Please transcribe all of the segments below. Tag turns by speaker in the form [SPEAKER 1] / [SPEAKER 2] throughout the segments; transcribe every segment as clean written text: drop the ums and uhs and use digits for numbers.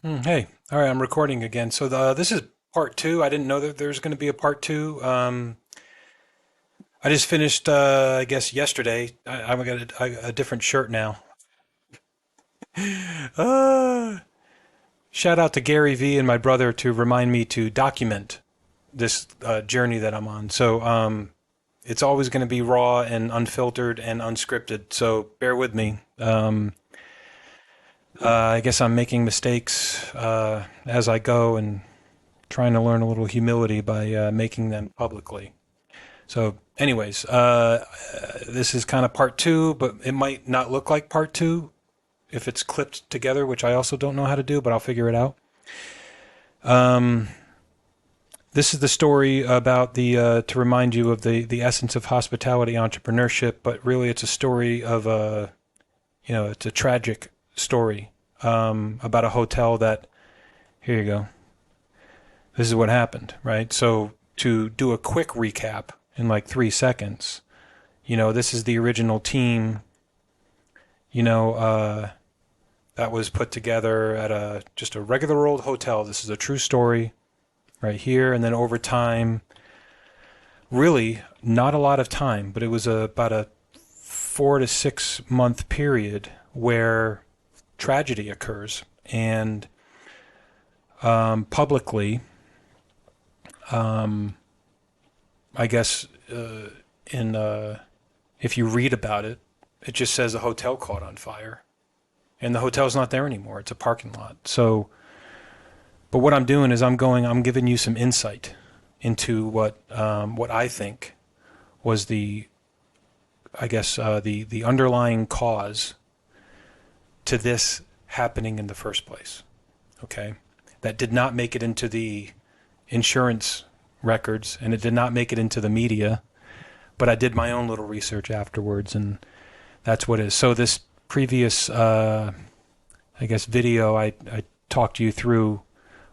[SPEAKER 1] Hey, all right, I'm recording again. So this is part two. I didn't know that there's going to be a part two. I just finished, I guess, yesterday. I've got a different shirt now. Uh, Shout out to Gary Vee and my brother to remind me to document this journey that I'm on. So it's always going to be raw and unfiltered and unscripted. So bear with me. I guess I'm making mistakes as I go and trying to learn a little humility by making them publicly. So, anyways, this is kind of part two, but it might not look like part two if it's clipped together, which I also don't know how to do, but I'll figure it out. Um, this is the story about to remind you of the essence of hospitality entrepreneurship, but really it's a story of it's a tragic story about a hotel that, here you go. This is what happened, right? So to do a quick recap in like 3 seconds, this is the original team, you know, uh, that was put together at just a regular old hotel. This is a true story right here. And then over time, really not a lot of time, but it was about a 4 to 6 month period where tragedy occurs. And publicly, um, I guess in if you read about it, it just says a hotel caught on fire, and the hotel's not there anymore. It's a parking lot. So, but what I'm doing is I'm giving you some insight into what I think was I guess the underlying cause to this happening in the first place. Okay, that did not make it into the insurance records, and it did not make it into the media. But I did my own little research afterwards, and that's what it is. So this previous, I guess, video, I talked you through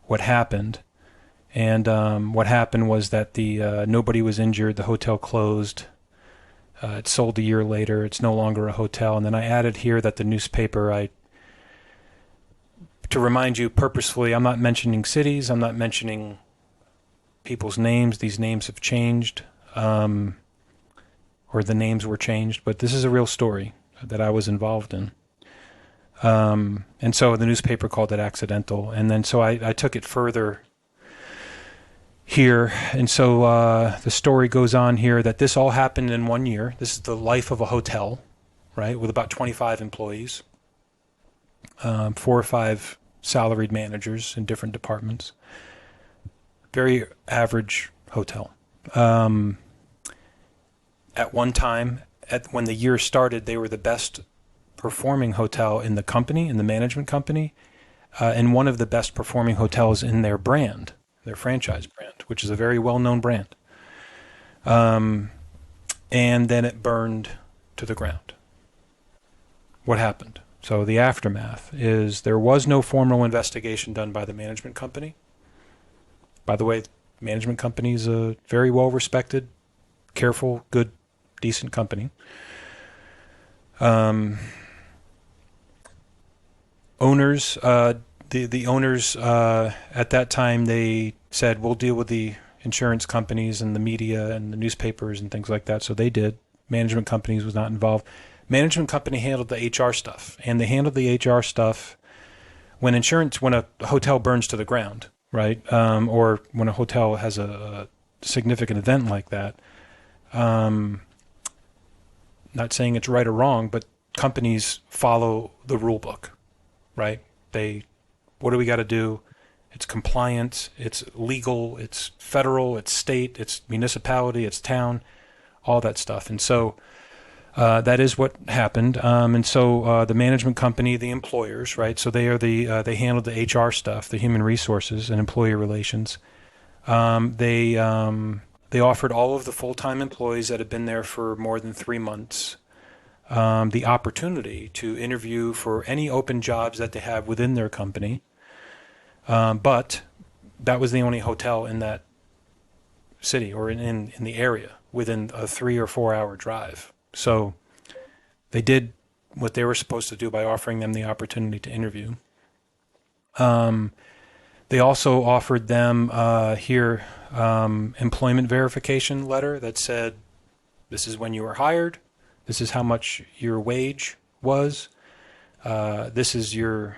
[SPEAKER 1] what happened, and what happened was that the nobody was injured. The hotel closed. It sold a year later. It's no longer a hotel. And then I added here that the newspaper, to remind you purposefully, I'm not mentioning cities. I'm not mentioning people's names. These names have changed, or the names were changed. But this is a real story that I was involved in. And so the newspaper called it accidental. And then so I took it further here. And so the story goes on here that this all happened in 1 year. This is the life of a hotel, right, with about 25 employees, 4 or 5 salaried managers in different departments. Very average hotel. At one time, when the year started, they were the best performing hotel in the company, in the management company, and one of the best performing hotels in their brand, their franchise brand, which is a very well-known brand. And then it burned to the ground. What happened? So the aftermath is there was no formal investigation done by the management company. By the way, the management company is a very well-respected, careful, good, decent company. Owners, the owners at that time, they said, we'll deal with the insurance companies and the media and the newspapers and things like that. So they did. Management companies was not involved. Management company handled the HR stuff, and they handled the HR stuff when a hotel burns to the ground, right? Or when a hotel has a significant event like that. Not saying it's right or wrong, but companies follow the rule book, right? What do we got to do? It's compliance, it's legal, it's federal, it's state, it's municipality, it's town, all that stuff. And so that is what happened. And so the management company, the employers, right? So they handled the HR stuff, the human resources and employee relations. They offered all of the full-time employees that had been there for more than 3 months the opportunity to interview for any open jobs that they have within their company. But that was the only hotel in that city or in the area within a 3 or 4 hour drive. So they did what they were supposed to do by offering them the opportunity to interview. They also offered them here employment verification letter that said, this is when you were hired, this is how much your wage was, this is the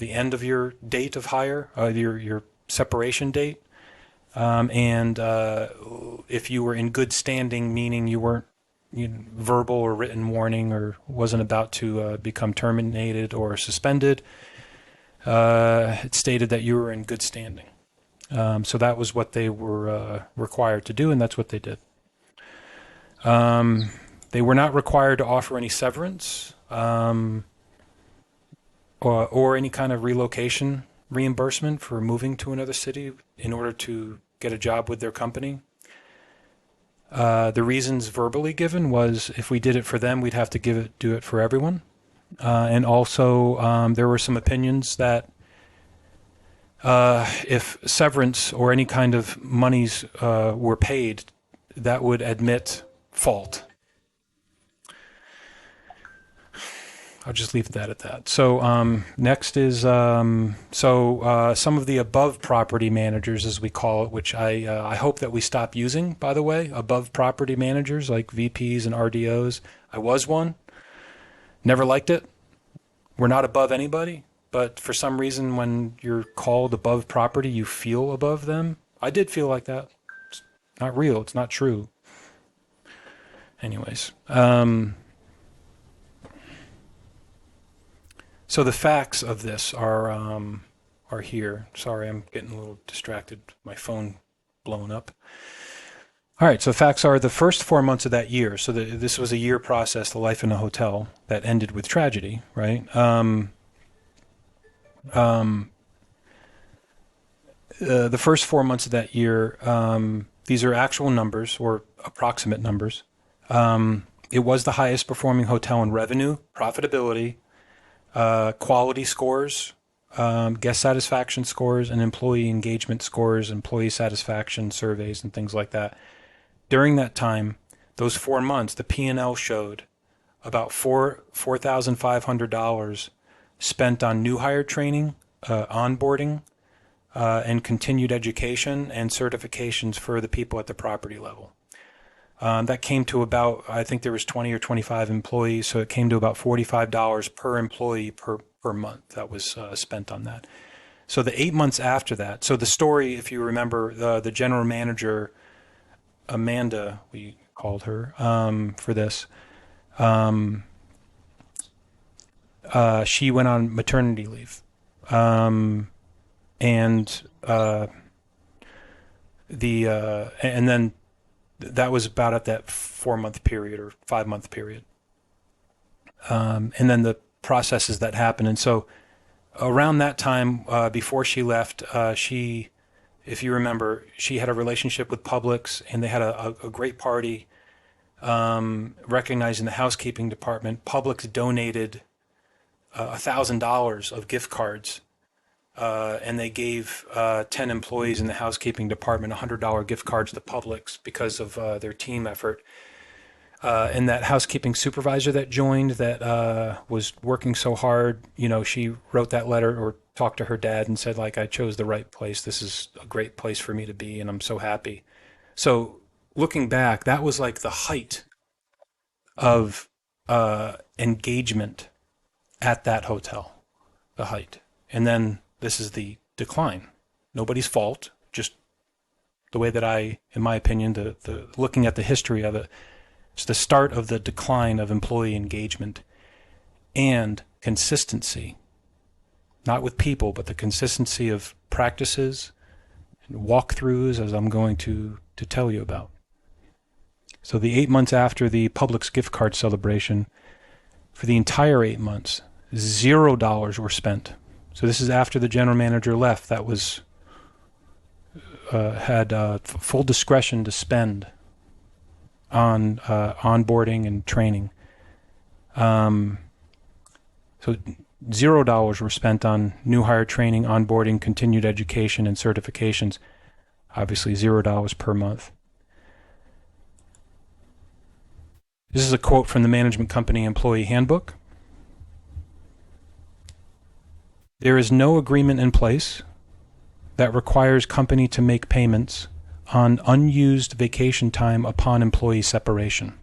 [SPEAKER 1] end of your date of hire, your separation date, and if you were in good standing, meaning you weren't verbal or written warning or wasn't about to become terminated or suspended, it stated that you were in good standing. So that was what they were required to do, and that's what they did. They were not required to offer any severance or any kind of relocation reimbursement for moving to another city in order to get a job with their company. The reasons verbally given was if we did it for them, we'd have to do it for everyone. And also, there were some opinions that if severance or any kind of monies were paid, that would admit fault. I'll just leave that at that. So next is some of the above property managers, as we call it, which I hope that we stop using, by the way, above property managers like VPs and RDOs. I was one. Never liked it. We're not above anybody, but for some reason when you're called above property, you feel above them. I did feel like that. It's not real. It's not true. Anyways. So the facts of this are here. Sorry, I'm getting a little distracted. My phone blowing up. All right, so facts are the first 4 months of that year. So this was a year process, the life in a hotel, that ended with tragedy, right? The first 4 months of that year, these are actual numbers or approximate numbers. It was the highest performing hotel in revenue, profitability, quality scores, guest satisfaction scores, and employee engagement scores, employee satisfaction surveys, and things like that. During that time, those 4 months, the P&L showed about $4,500 spent on new hire training, onboarding, and continued education and certifications for the people at the property level. That came to about, I think there was 20 or 25 employees, so it came to about $45 per employee per month that was spent on that. So the 8 months after that, so the story, if you remember, the general manager, Amanda, we called her for this, she went on maternity leave. And then that was about at that 4 month period or 5 month period. And then the processes that happened. And so around that time, before she left, if you remember, she had a relationship with Publix, and they had a great party recognizing the housekeeping department. Publix donated $1,000 of gift cards, and they gave 10 employees in the housekeeping department $100 gift cards to Publix because of their team effort. And that housekeeping supervisor that joined that was working so hard, she wrote that letter or talked to her dad and said, like, I chose the right place. This is a great place for me to be, and I'm so happy. So looking back, that was like the height of engagement at that hotel, the height. And then this is the decline. Nobody's fault, just the way that in my opinion, the looking at the history of it, it's the start of the decline of employee engagement and consistency, not with people, but the consistency of practices and walkthroughs, as I'm going to tell you about. So the 8 months after the Publix gift card celebration, for the entire 8 months, $0 were spent. So this is after the general manager left. That was had full discretion to spend on onboarding and training. So $0 were spent on new hire training, onboarding, continued education, and certifications. Obviously, $0 per month. This is a quote from the Management Company Employee Handbook. There is no agreement in place that requires company to make payments on unused vacation time upon employee separation.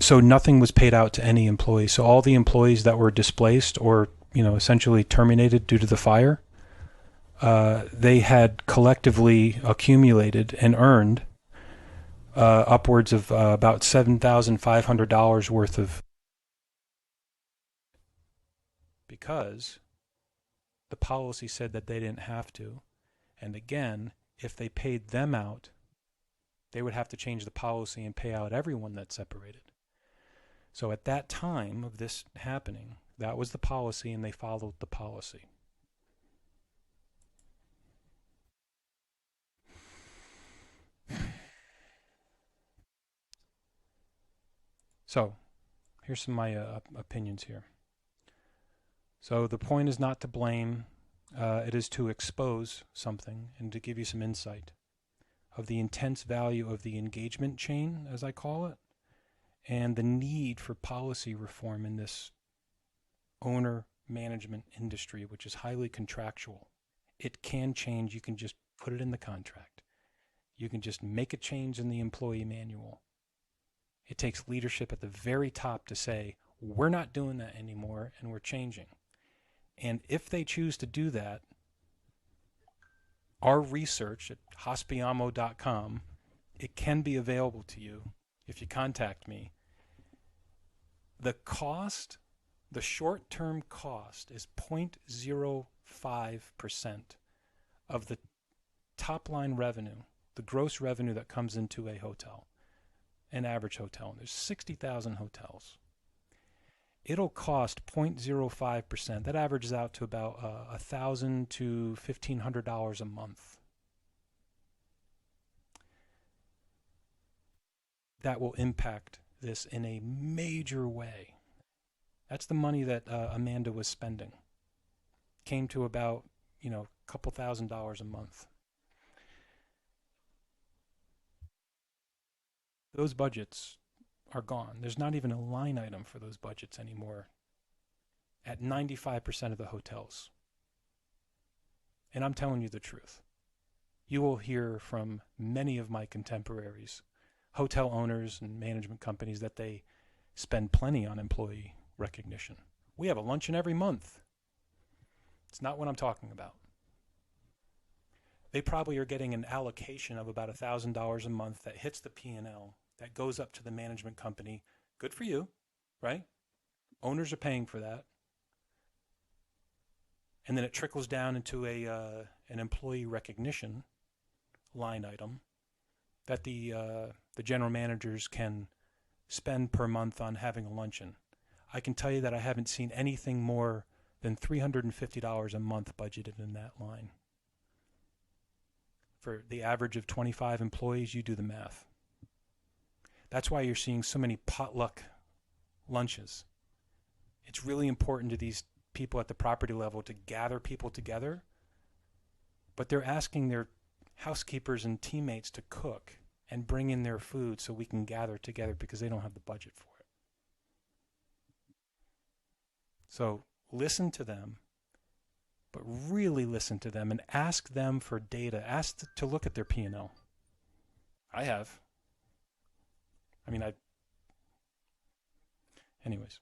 [SPEAKER 1] So nothing was paid out to any employee. So all the employees that were displaced or, essentially terminated due to the fire, they had collectively accumulated and earned upwards of about $7,500 worth of, because the policy said that they didn't have to. And again, if they paid them out, they would have to change the policy and pay out everyone that's separated. So at that time of this happening, that was the policy, and they followed the policy. So here's some of my opinions here. So the point is not to blame. It is to expose something and to give you some insight of the intense value of the engagement chain, as I call it, and the need for policy reform in this owner management industry, which is highly contractual. It can change. You can just put it in the contract. You can just make a change in the employee manual. It takes leadership at the very top to say, we're not doing that anymore and we're changing. And if they choose to do that, our research at hospiamo.com, it can be available to you if you contact me. The cost, the short-term cost is 0.05% of the top-line revenue, the gross revenue that comes into a hotel, an average hotel. And there's 60,000 hotels. It'll cost 0.05%. That averages out to about $1,000 to $1,500 a month. That will impact this in a major way. That's the money that Amanda was spending. Came to about, a couple $1,000s a month. Those budgets are gone. There's not even a line item for those budgets anymore at 95% of the hotels. And I'm telling you the truth. You will hear from many of my contemporaries, hotel owners and management companies, that they spend plenty on employee recognition. We have a luncheon every month. It's not what I'm talking about. They probably are getting an allocation of about $1,000 a month that hits the P&L, that goes up to the management company. Good for you, right? Owners are paying for that. And then it trickles down into an employee recognition line item that the general managers can spend per month on having a luncheon. I can tell you that I haven't seen anything more than $350 a month budgeted in that line. For the average of 25 employees, you do the math. That's why you're seeing so many potluck lunches. It's really important to these people at the property level to gather people together, but they're asking their housekeepers and teammates to cook and bring in their food so we can gather together because they don't have the budget for it. So listen to them, but really listen to them and ask them for data. Ask to look at their P&L. I have. Anyways.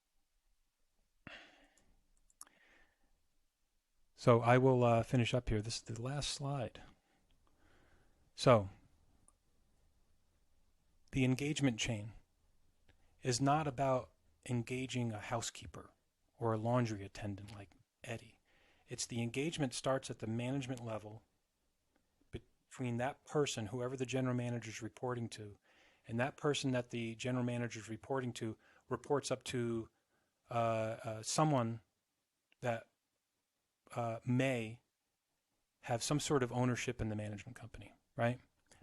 [SPEAKER 1] So I will finish up here. This is the last slide. So the engagement chain is not about engaging a housekeeper or a laundry attendant like Eddie. It's the engagement starts at the management level between that person, whoever the general manager is reporting to, and that person that the general manager is reporting to reports up to someone that may have some sort of ownership in the management company, right?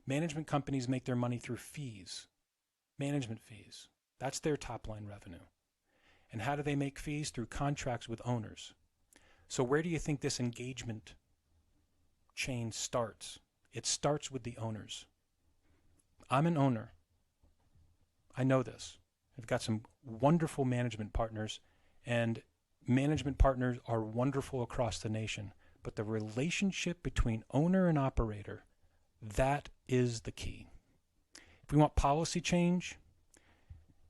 [SPEAKER 1] Management companies make their money through fees, management fees. That's their top line revenue. And how do they make fees? Through contracts with owners. So where do you think this engagement chain starts? It starts with the owners. I'm an owner. I know this. I've got some wonderful management partners, And management partners are wonderful across the nation, but the relationship between owner and operator, that is the key. If we want policy change,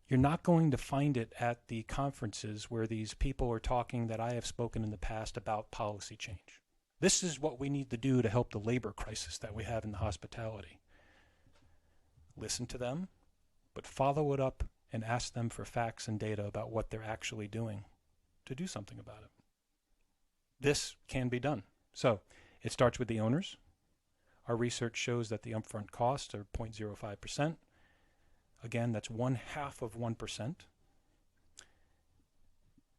[SPEAKER 1] you're not going to find it at the conferences where these people are talking that I have spoken in the past about policy change. This is what we need to do to help the labor crisis that we have in the hospitality. Listen to them, but follow it up and ask them for facts and data about what they're actually doing to do something about it. This can be done. So it starts with the owners. Our research shows that the upfront costs are 0.05%. Again, that's 0.5%.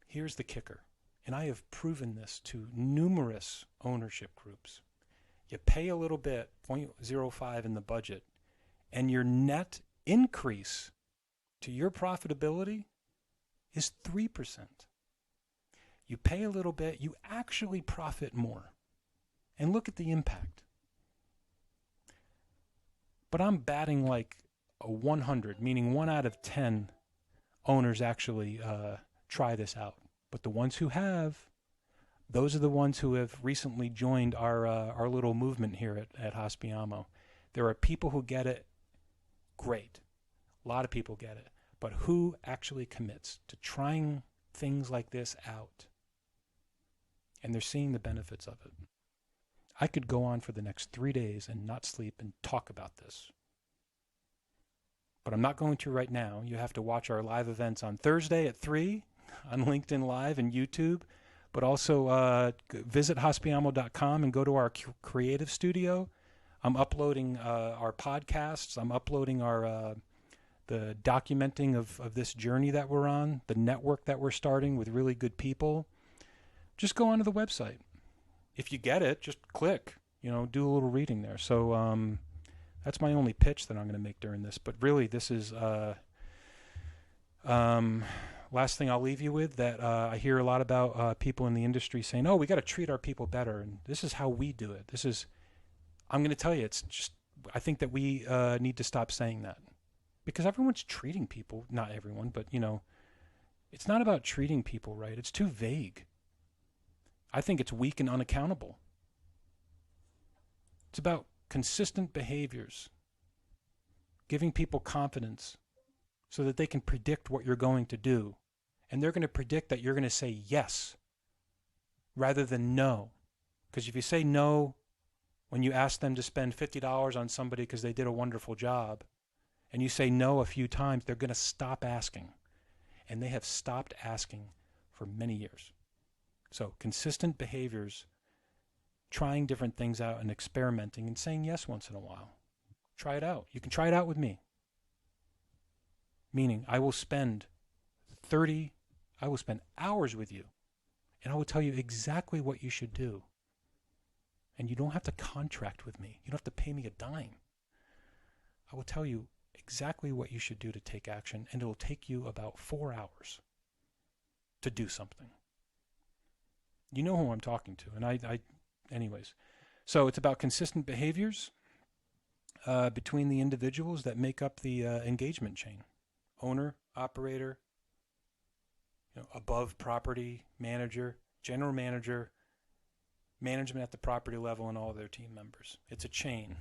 [SPEAKER 1] Here's the kicker, and I have proven this to numerous ownership groups. You pay a little bit, 0.05 in the budget, and your net increase to your profitability is 3%. You pay a little bit, you actually profit more. And look at the impact. But I'm batting like a 100, meaning 1 out of 10 owners actually try this out. But the ones who have, those are the ones who have recently joined our little movement here at Hospiamo. There are people who get it, great. A lot of people get it. But who actually commits to trying things like this out? And they're seeing the benefits of it. I could go on for the next 3 days and not sleep and talk about this. But I'm not going to right now. You have to watch our live events on Thursday at 3 on LinkedIn Live and YouTube. But also visit Hospiamo.com and go to our creative studio. I'm uploading our podcasts. I'm uploading our the documenting of this journey that we're on, the network that we're starting with really good people. Just go onto the website. If you get it, just click, do a little reading there. So that's my only pitch that I'm going to make during this. But really, this is last thing I'll leave you with, that I hear a lot about people in the industry saying, oh, we got to treat our people better. And this is how we do it. I'm going to tell you, it's just, I think that we need to stop saying that. Because everyone's treating people, not everyone, but, it's not about treating people right. It's too vague. I think it's weak and unaccountable. It's about consistent behaviors, giving people confidence so that they can predict what you're going to do. And they're going to predict that you're going to say yes rather than no. Because if you say no when you ask them to spend $50 on somebody because they did a wonderful job, and you say no a few times, they're going to stop asking. And they have stopped asking for many years. So consistent behaviors, trying different things out and experimenting and saying yes once in a while. Try it out. You can try it out with me. Meaning I will spend hours with you, and I will tell you exactly what you should do. And you don't have to contract with me. You don't have to pay me a dime. I will tell you exactly what you should do to take action, and it will take you about 4 hours to do something. You know who I'm talking to, and anyways. So it's about consistent behaviors between the individuals that make up the engagement chain. Owner, operator, above property manager, general manager, management at the property level, and all of their team members. It's a chain.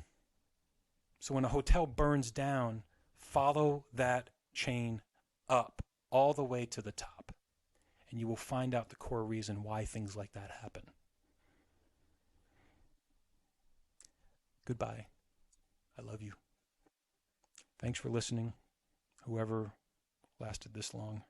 [SPEAKER 1] So when a hotel burns down, follow that chain up all the way to the top. And you will find out the core reason why things like that happen. Goodbye. I love you. Thanks for listening, whoever lasted this long.